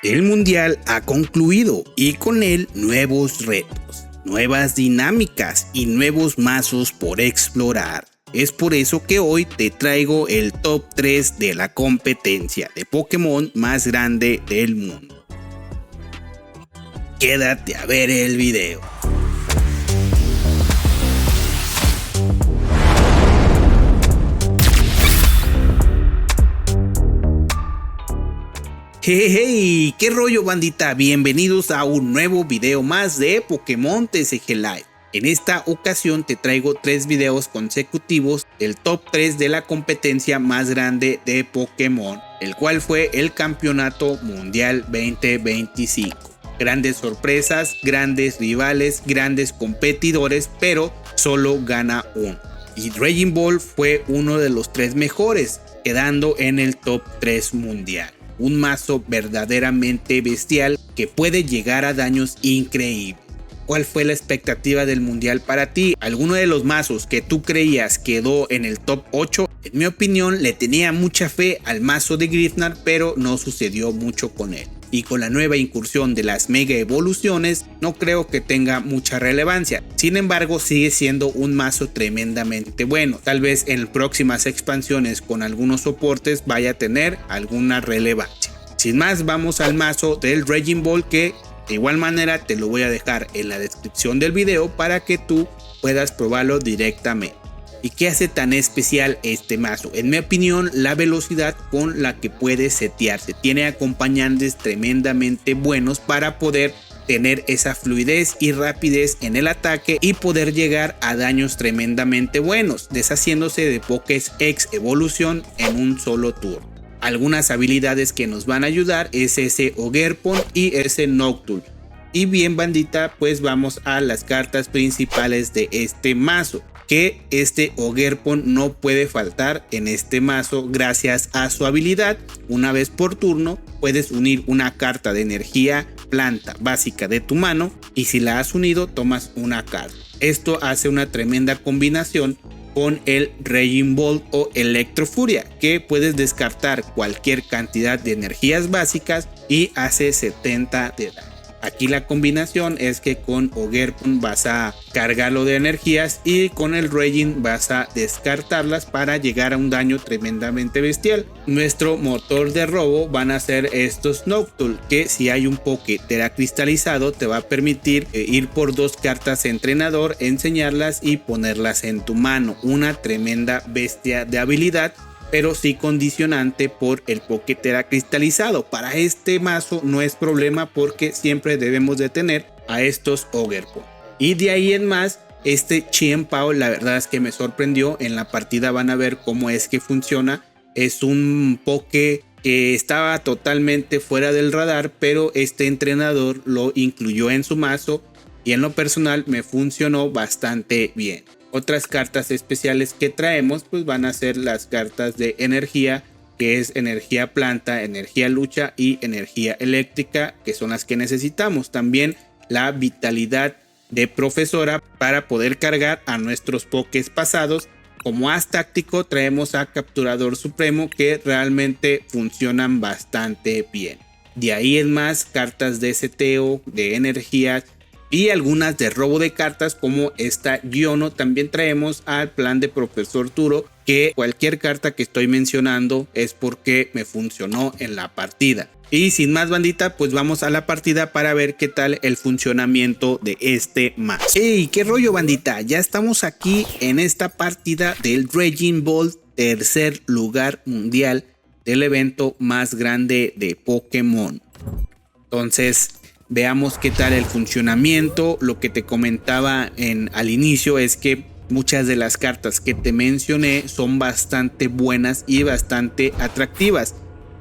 El mundial ha concluido y con él nuevos retos, nuevas dinámicas y nuevos mazos por explorar. Es por eso que hoy te traigo el top 3 de la competencia de Pokémon más grande del mundo. Quédate a ver el video. Hey, ¿qué rollo, bandita? Bienvenidos a un nuevo video más de Pokémon TCG Live. En esta ocasión te traigo 3 videos consecutivos del top 3 de la competencia más grande de Pokémon, el cual fue el Campeonato Mundial 2025. Grandes sorpresas, grandes rivales, grandes competidores, pero solo gana uno. Y Raging Ball fue uno de los 3 mejores, quedando en el top 3 mundial. Un mazo verdaderamente bestial que puede llegar a daños increíbles. ¿Cuál fue la expectativa del mundial para ti? ¿Alguno de los mazos que tú creías quedó en el top 8? En mi opinión, le tenía mucha fe al mazo de Griffnar, pero no sucedió mucho con él. Y con la nueva incursión de las mega evoluciones, no creo que tenga mucha relevancia. Sin embargo, sigue siendo un mazo tremendamente bueno. Tal vez en próximas expansiones con algunos soportes vaya a tener alguna relevancia. Sin más, vamos al mazo del Raging Ball, que de igual manera te lo voy a dejar en la descripción del video para que tú puedas probarlo directamente. ¿Y qué hace tan especial este mazo? En mi opinión, la velocidad con la que puede setearse. Tiene acompañantes tremendamente buenos para poder tener esa fluidez y rapidez en el ataque y poder llegar a daños tremendamente buenos, deshaciéndose de Pokés X evolución en un solo turno. Algunas habilidades que nos van a ayudar es ese Ogerpon y ese Noctowl. Y bien, bandita, pues vamos a las cartas principales de este mazo. Que este Ogerpon no puede faltar en este mazo gracias a su habilidad. Una vez por turno puedes unir una carta de energía planta básica de tu mano y si la has unido tomas una carta. Esto hace una tremenda combinación con el Raging Ball o Electrofuria, que puedes descartar cualquier cantidad de energías básicas y hace 70 de daño. Aquí la combinación es que con Ogerpon vas a cargarlo de energías y con el Raging vas a descartarlas para llegar a un daño tremendamente bestial. Nuestro motor de robo van a ser estos Noctowl, que si hay un Poké teracristalizado te va a permitir ir por 2 cartas entrenador, enseñarlas y ponerlas en tu mano. Una tremenda bestia de habilidad, pero sí condicionante por el Poké teracristalizado. Para este mazo no es problema porque siempre debemos de tener a estos Ogerpon. Y de ahí en más, este Chien-Pao la verdad es que me sorprendió. En la partida van a ver cómo es que funciona. Es un Poké que estaba totalmente fuera del radar, pero este entrenador lo incluyó en su mazo y en lo personal me funcionó bastante bien. Otras cartas especiales que traemos pues van a ser las cartas de energía, que es energía planta, energía lucha y energía eléctrica, que son las que necesitamos. También la vitalidad de profesora para poder cargar a nuestros Pokés pasados. Como as táctico traemos a capturador supremo, que realmente funcionan bastante bien. De ahí en más, cartas de seteo, de energía y algunas de robo de cartas como esta Giono. También traemos al plan de Profesor Turo, que cualquier carta que estoy mencionando es porque me funcionó en la partida. Y sin más, bandita, pues vamos a la partida para ver qué tal el funcionamiento de este mazo. ¡Hey! ¿Qué rollo, bandita? Ya estamos aquí en esta partida del Raging Ball, tercer lugar mundial del evento más grande de Pokémon. Entonces veamos qué tal el funcionamiento. Lo que te comentaba al inicio es que muchas de las cartas que te mencioné son bastante buenas y bastante atractivas.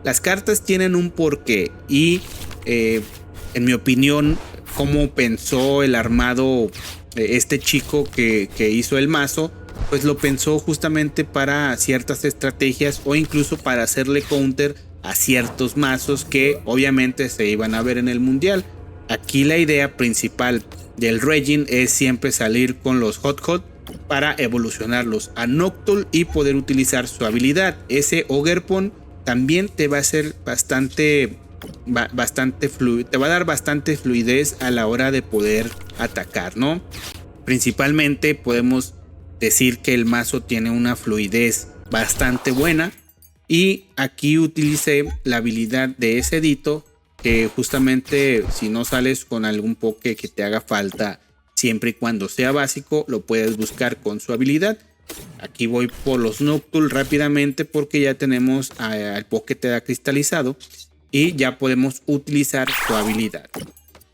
Las cartas tienen un porqué y en mi opinión, cómo pensó el armado este chico que hizo el mazo, pues lo pensó justamente para ciertas estrategias o incluso para hacerle counter a ciertos mazos que obviamente se iban a ver en el mundial. Aquí la idea principal del Raging es siempre salir con los Hot para evolucionarlos a Noctowl y poder utilizar su habilidad. Ese Ogerpon también te va a ser bastante te va a dar bastante fluidez a la hora de poder atacar, ¿no? Principalmente podemos decir que el mazo tiene una fluidez bastante buena. Y aquí utilicé la habilidad de ese Dito, que justamente si no sales con algún poke que te haga falta, siempre y cuando sea básico, lo puedes buscar con su habilidad. Aquí voy por los Noctul rápidamente porque ya tenemos al poke que te da cristalizado y ya podemos utilizar su habilidad.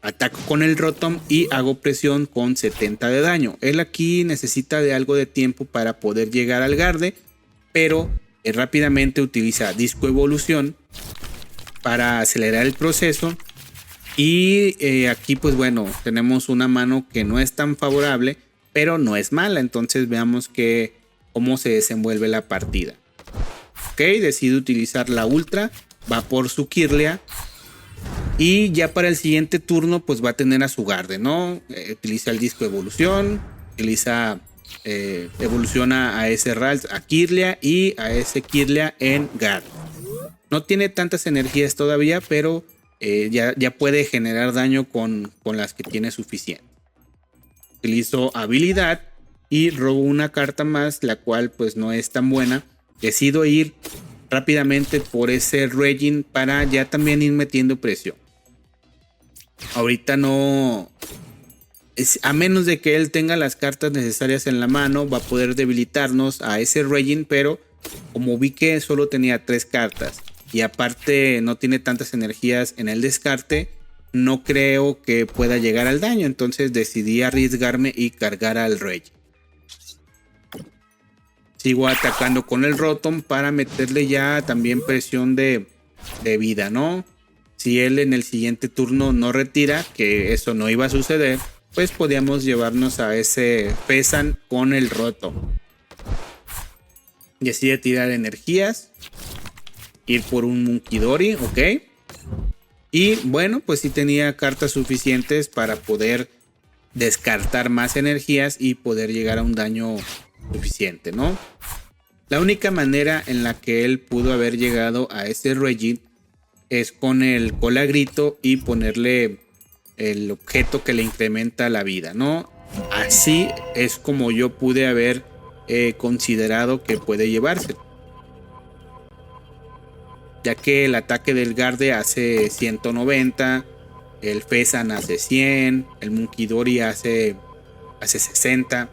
Ataco con el Rotom y hago presión con 70 de daño. Él aquí necesita de algo de tiempo para poder llegar al Garde, pero rápidamente utiliza Disco Evolución para acelerar el proceso. Y aquí pues bueno, tenemos una mano que no es tan favorable, pero no es mala. Entonces veamos cómo se desenvuelve la partida. Ok, decide utilizar la Ultra, va por su Kirlia. Y ya para el siguiente turno pues va a tener a su Garde, ¿no? Utiliza el Disco Evolución, evoluciona a ese Ralts a Kirlia y a ese Kirlia en Garde. No tiene tantas energías todavía, pero ya puede generar daño con las que tiene suficiente. Utilizo habilidad y robo una carta más, la cual pues no es tan buena. Decido ir rápidamente por ese Regin para ya también ir metiendo presión. Ahorita no... a menos de que él tenga las cartas necesarias en la mano, va a poder debilitarnos a ese Regin, pero como vi que solo tenía 3 cartas y aparte no tiene tantas energías en el descarte, no creo que pueda llegar al daño. Entonces decidí arriesgarme y cargar al Regin. Sigo atacando con el Rotom para meterle ya también presión de vida, ¿no? Si él en el siguiente turno no retira, que eso no iba a suceder, pues podíamos llevarnos a ese Pesan con el Rotom. Decide tirar energías, ir por un Munkidori, ok. Y bueno, pues sí tenía cartas suficientes para poder descartar más energías y poder llegar a un daño suficiente, ¿no? La única manera en la que él pudo haber llegado a ese Regin es con el Colagrito y ponerle el objeto que le incrementa la vida, ¿no? Así es como yo pude haber considerado que puede llevarse, ya que el ataque del Garde hace 190, el Fesan hace 100, el Munkidori hace 60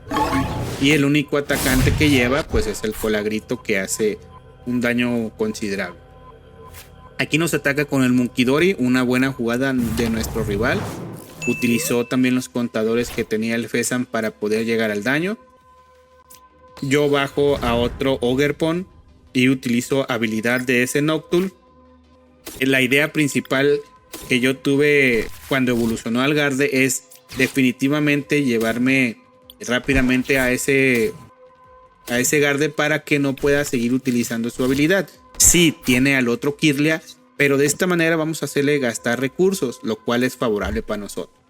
y el único atacante que lleva pues es el Colagrito, que hace un daño considerable. Aquí nos ataca con el Munkidori, una buena jugada de nuestro rival. Utilizó también los contadores que tenía el Fesan para poder llegar al daño. Yo bajo a otro Ogerpon y utilizo habilidad de ese Noctul. La idea principal que yo tuve cuando evolucionó al Garde es definitivamente llevarme rápidamente a ese Garde para que no pueda seguir utilizando su habilidad. Sí, tiene al otro Kirlia, pero de esta manera vamos a hacerle gastar recursos, lo cual es favorable para nosotros.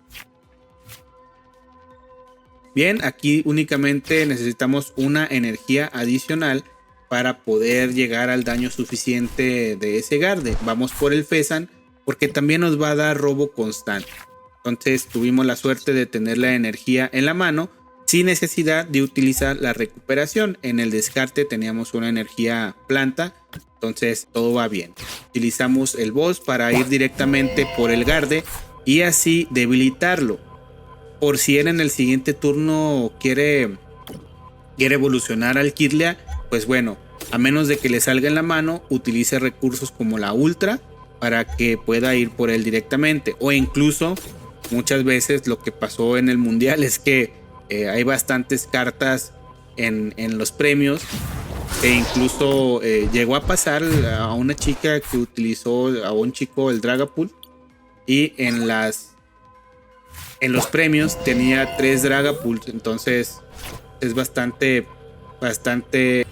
Bien, aquí únicamente necesitamos una energía adicional para poder llegar al daño suficiente de ese Garde. Vamos por el Fesan porque también nos va a dar robo constante. Entonces tuvimos la suerte de tener la energía en la mano sin necesidad de utilizar la recuperación. En el descarte teníamos una energía planta, entonces todo va bien. Utilizamos el boss para ir directamente por el Garde y así debilitarlo. Por si él en el siguiente turno quiere evolucionar al Kirlia, pues bueno, a menos de que le salga en la mano, utilice recursos como la Ultra para que pueda ir por él directamente. O incluso muchas veces lo que pasó en el mundial es que hay bastantes cartas en los premios, e incluso llegó a pasar a una chica que utilizó a un chico el Dragapult y en los premios tenía 3 Dragapult. Entonces es bastante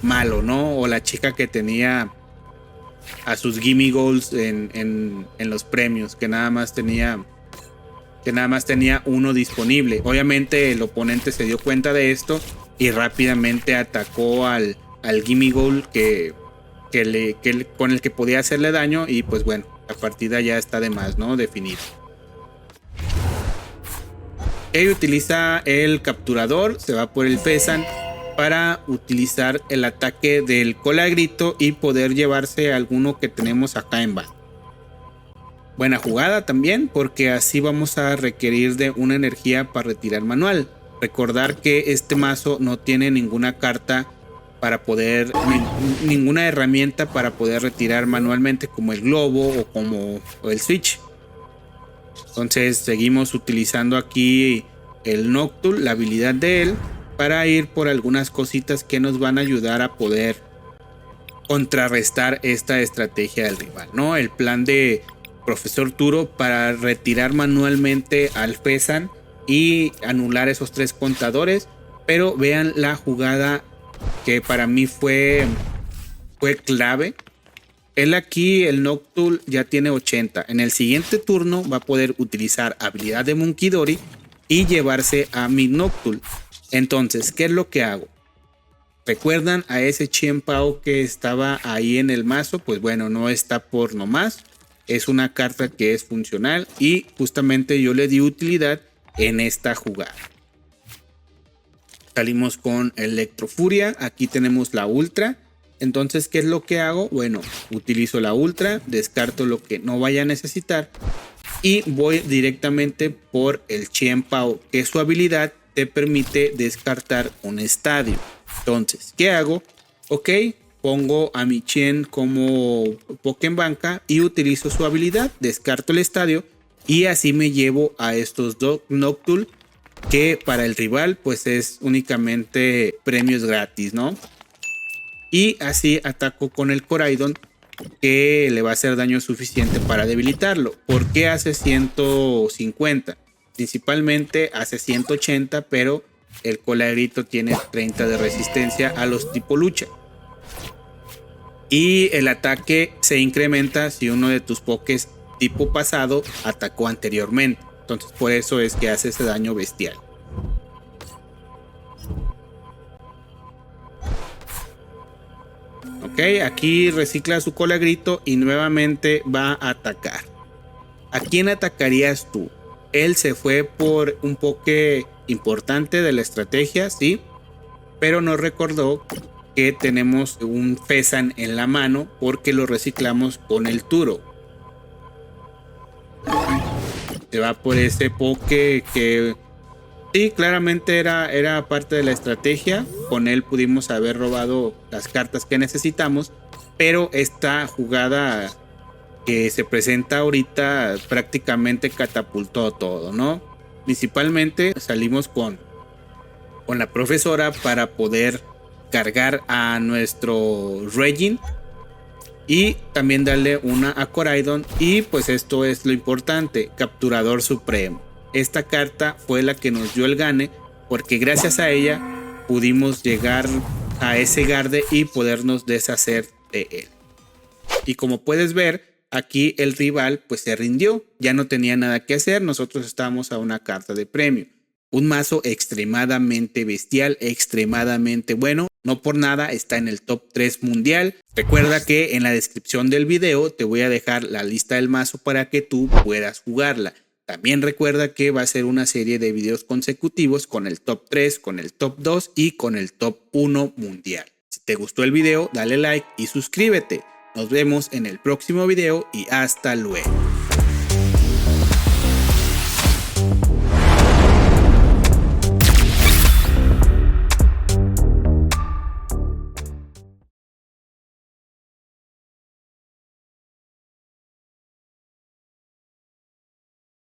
malo, ¿no? O la chica que tenía a sus Gimme Goals en los premios, que nada más tenía uno disponible. Obviamente el oponente se dio cuenta de esto y rápidamente atacó al Gimme Goal con el que podía hacerle daño, y pues bueno, la partida ya está de más, ¿no? Definida. Él utiliza el capturador, se va por el Fezan para utilizar el ataque del Colagrito y poder llevarse a alguno que tenemos acá en banda. Buena jugada también, porque así vamos a requerir de una energía para retirar manual. Recordar que este mazo no tiene ninguna carta para poder, ninguna herramienta para poder retirar manualmente, como el globo o como el switch. Entonces seguimos utilizando aquí el Noctul, la habilidad de él, para ir por algunas cositas que nos van a ayudar a poder contrarrestar esta estrategia del rival, ¿no? El plan de Profesor Turo para retirar manualmente al Fezan y anular esos 3 contadores. Pero vean la jugada que para mí fue clave. Él aquí, el Noctul, ya tiene 80. En el siguiente turno va a poder utilizar habilidad de Munkidori y llevarse a mi Noctul. Entonces, ¿qué es lo que hago? ¿Recuerdan a ese Chien Pao que estaba ahí en el mazo? Pues bueno, no está por nomás. Es una carta que es funcional y justamente yo le di utilidad en esta jugada. Salimos con Electrofuria. Aquí tenemos la Ultra. Entonces, ¿qué es lo que hago? Bueno, utilizo la Ultra, descarto lo que no vaya a necesitar y voy directamente por el Chien Pao, que su habilidad te permite descartar un estadio. Entonces, ¿qué hago? Ok, pongo a mi Chien como Pokébanca y utilizo su habilidad, descarto el estadio y así me llevo a estos dos Noctul, que para el rival pues es únicamente premios gratis, ¿no? Y así ataco con el Koraidon, que le va a hacer daño suficiente para debilitarlo. ¿Por qué hace 150? Principalmente hace 180, pero el Colagrito tiene 30 de resistencia a los tipo lucha. Y el ataque se incrementa si uno de tus pokés tipo pasado atacó anteriormente. Entonces por eso es que hace ese daño bestial. Ok, aquí recicla su Colagrito y nuevamente va a atacar. ¿A quién atacarías tú? Él se fue por un poke importante de la estrategia, sí, pero nos recordó que tenemos un Fezan en la mano porque lo reciclamos con el Turo. Se va por ese poke que sí, claramente era parte de la estrategia. Con él pudimos haber robado las cartas que necesitamos, pero esta jugada que se presenta ahorita prácticamente catapultó todo, ¿no? Principalmente salimos con la profesora para poder cargar a nuestro Regin y también darle una a Koraidon, y pues esto es lo importante, Capturador Supremo. Esta carta fue la que nos dio el gane, porque gracias a ella pudimos llegar a ese Garde y podernos deshacer de él. Y como puedes ver, aquí el rival pues se rindió, ya no tenía nada que hacer, nosotros estábamos a una carta de premio. Un mazo extremadamente bestial, extremadamente bueno. No por nada está en el top 3 mundial. Recuerda que en la descripción del video te voy a dejar la lista del mazo para que tú puedas jugarla. También recuerda que va a ser una serie de videos consecutivos con el top 3, con el top 2 y con el top 1 mundial. Si te gustó el video, dale like y suscríbete. Nos vemos en el próximo video y hasta luego.